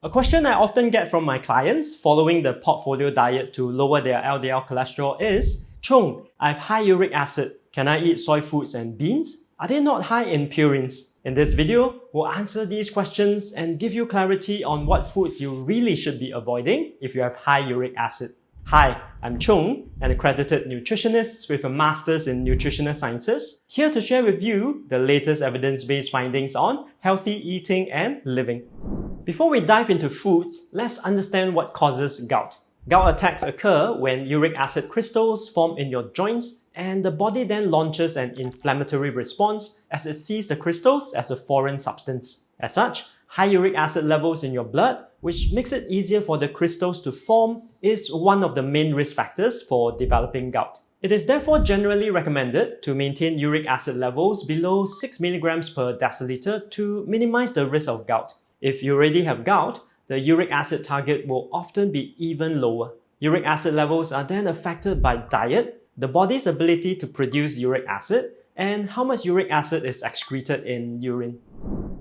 A question I often get from my clients following the portfolio diet to lower their LDL cholesterol is, Chung, I have high uric acid. Can I eat soy foods and beans? Are they not high in purines? In this video, we'll answer these questions and give you clarity on what foods you really should be avoiding if you have high uric acid. Hi, I'm Chung, an accredited nutritionist with a master's in nutritional sciences, here to share with you the latest evidence-based findings on healthy eating and living. Before we dive into foods, let's understand what causes gout. Gout attacks occur when uric acid crystals form in your joints and the body then launches an inflammatory response as it sees the crystals as a foreign substance. As such, high uric acid levels in your blood, which makes it easier for the crystals to form, is one of the main risk factors for developing gout. It is therefore generally recommended to maintain uric acid levels below 6 mg per deciliter to minimize the risk of gout. If you already have gout, the uric acid target will often be even lower. Uric acid levels are then affected by diet, the body's ability to produce uric acid, and how much uric acid is excreted in urine.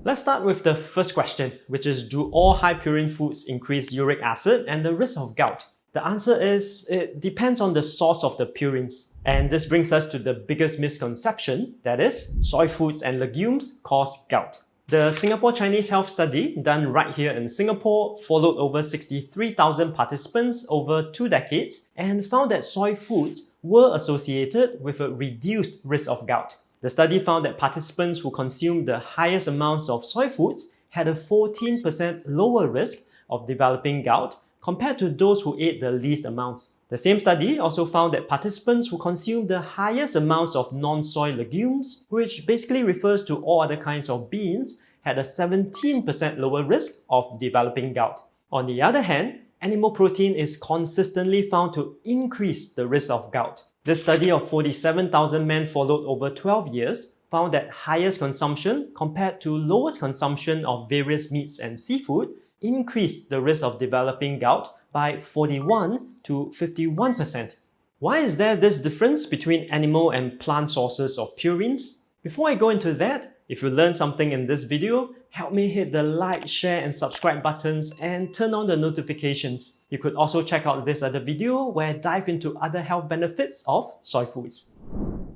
Let's start with the first question, which is, do all high purine foods increase uric acid and the risk of gout? The answer is, it depends on the source of the purines. And this brings us to the biggest misconception, that is, soy foods and legumes cause gout. The Singapore Chinese Health Study, done right here in Singapore, followed over 63,000 participants over 2 decades and found that soy foods were associated with a reduced risk of gout. The study found that participants who consumed the highest amounts of soy foods had a 14% lower risk of developing gout compared to those who ate the least amounts. The same study also found that participants who consumed the highest amounts of non-soy legumes, which basically refers to all other kinds of beans, had a 17% lower risk of developing gout. On the other hand, animal protein is consistently found to increase the risk of gout. This study of 47,000 men followed over 12 years found that highest consumption compared to lowest consumption of various meats and seafood increased the risk of developing gout by 41 to 51%. Why is there this difference between animal and plant sources of purines? Before I go into that, if you learned something in this video, help me hit the like, share and subscribe buttons and turn on the notifications. You could also check out this other video where I dive into other health benefits of soy foods.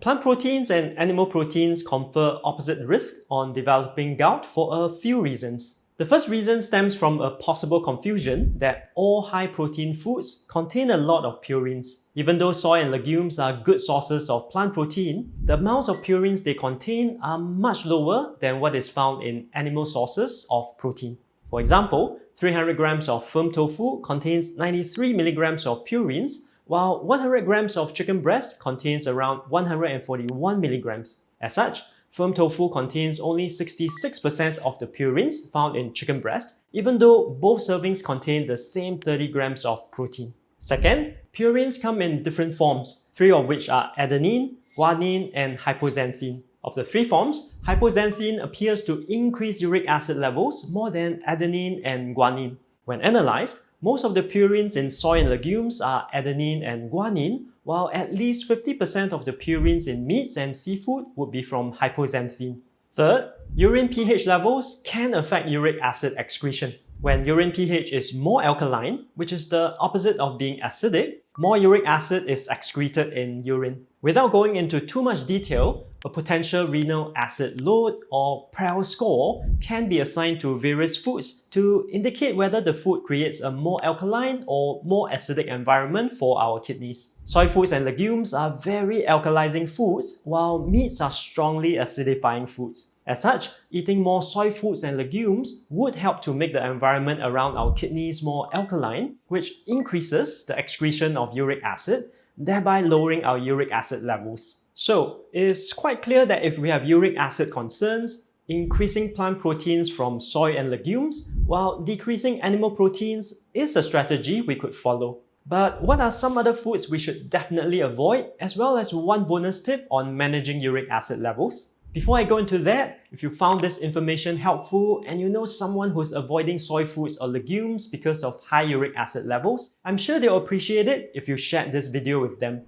Plant proteins and animal proteins confer opposite risk on developing gout for a few reasons. The first reason stems from a possible confusion that all high-protein foods contain a lot of purines. Even though soy and legumes are good sources of plant protein, the amounts of purines they contain are much lower than what is found in animal sources of protein. For example, 300 grams of firm tofu contains 93 milligrams of purines, while 100 grams of chicken breast contains around 141 milligrams. As such, firm tofu contains only 66% of the purines found in chicken breast, even though both servings contain the same 30 grams of protein. Second, purines come in different forms, 3 of which are adenine, guanine, and hypoxanthine. Of the 3 forms, hypoxanthine appears to increase uric acid levels more than adenine and guanine. When analyzed, most of the purines in soy and legumes are adenine and guanine, while at least 50% of the purines in meats and seafood would be from hypoxanthine. Third, urine pH levels can affect uric acid excretion. When urine pH is more alkaline, which is the opposite of being acidic, more uric acid is excreted in urine. Without going into too much detail, a potential renal acid load or PREL score can be assigned to various foods to indicate whether the food creates a more alkaline or more acidic environment for our kidneys. Soy foods and legumes are very alkalizing foods, while meats are strongly acidifying foods. As such, eating more soy foods and legumes would help to make the environment around our kidneys more alkaline, which increases the excretion of uric acid, thereby lowering our uric acid levels. So, it's quite clear that if we have uric acid concerns, increasing plant proteins from soy and legumes, while decreasing animal proteins is a strategy we could follow. But what are some other foods we should definitely avoid, as well as one bonus tip on managing uric acid levels? Before I go into that, if you found this information helpful and you know someone who's avoiding soy foods or legumes because of high uric acid levels, I'm sure they'll appreciate it if you shared this video with them.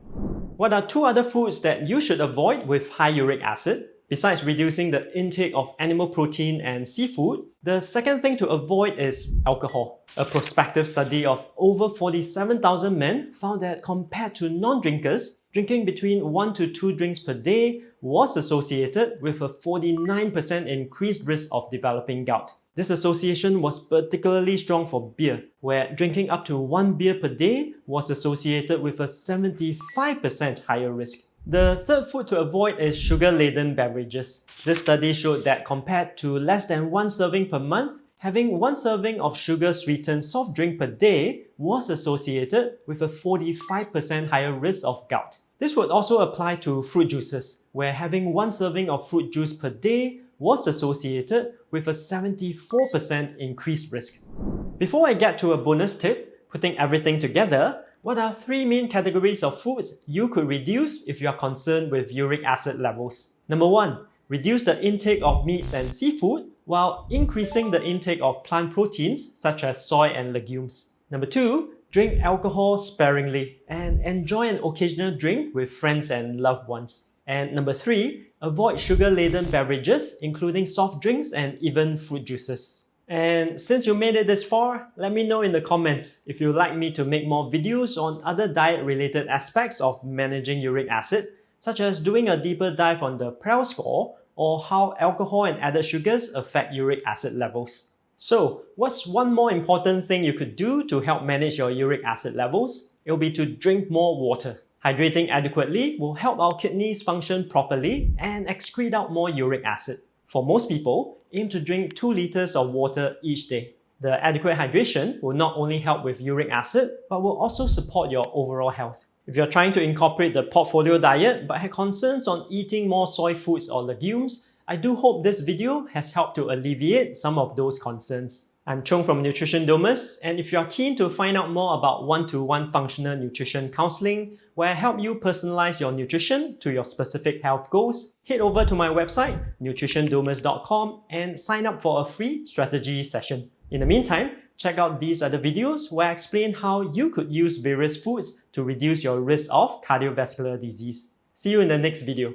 What are 2 other foods that you should avoid with high uric acid? Besides reducing the intake of animal protein and seafood, the second thing to avoid is alcohol. A prospective study of over 47,000 men found that compared to non-drinkers, drinking between 1 to 2 drinks per day was associated with a 49% increased risk of developing gout. This association was particularly strong for beer, where drinking up to 1 beer per day was associated with a 75% higher risk. The third food to avoid is sugar-laden beverages. This study showed that compared to less than 1 serving per month, having 1 serving of sugar-sweetened soft drink per day was associated with a 45% higher risk of gout. This would also apply to fruit juices, where having 1 serving of fruit juice per day was associated with a 74% increased risk. Before I get to a bonus tip, putting everything together, what are 3 main categories of foods you could reduce if you are concerned with uric acid levels? Number 1, reduce the intake of meats and seafood while increasing the intake of plant proteins such as soy and legumes. Number 2, drink alcohol sparingly and enjoy an occasional drink with friends and loved ones. And number 3, avoid sugar-laden beverages including soft drinks and even fruit juices. And since you made it this far, let me know in the comments if you'd like me to make more videos on other diet-related aspects of managing uric acid, such as doing a deeper dive on the PREL score or how alcohol and added sugars affect uric acid levels. So, what's one more important thing you could do to help manage your uric acid levels? It'll be to drink more water. Hydrating adequately will help our kidneys function properly and excrete out more uric acid. For most people, aim to drink 2 liters of water each day. The adequate hydration will not only help with uric acid, but will also support your overall health. If you're trying to incorporate the portfolio diet but have concerns on eating more soy foods or legumes, I do hope this video has helped to alleviate some of those concerns. I'm Chung from Nutrition Domus, and if you are keen to find out more about one-to-one functional nutrition counseling, where I help you personalize your nutrition to your specific health goals, head over to my website, nutritiondomus.com, and sign up for a free strategy session. In the meantime, check out these other videos where I explain how you could use various foods to reduce your risk of cardiovascular disease. See you in the next video.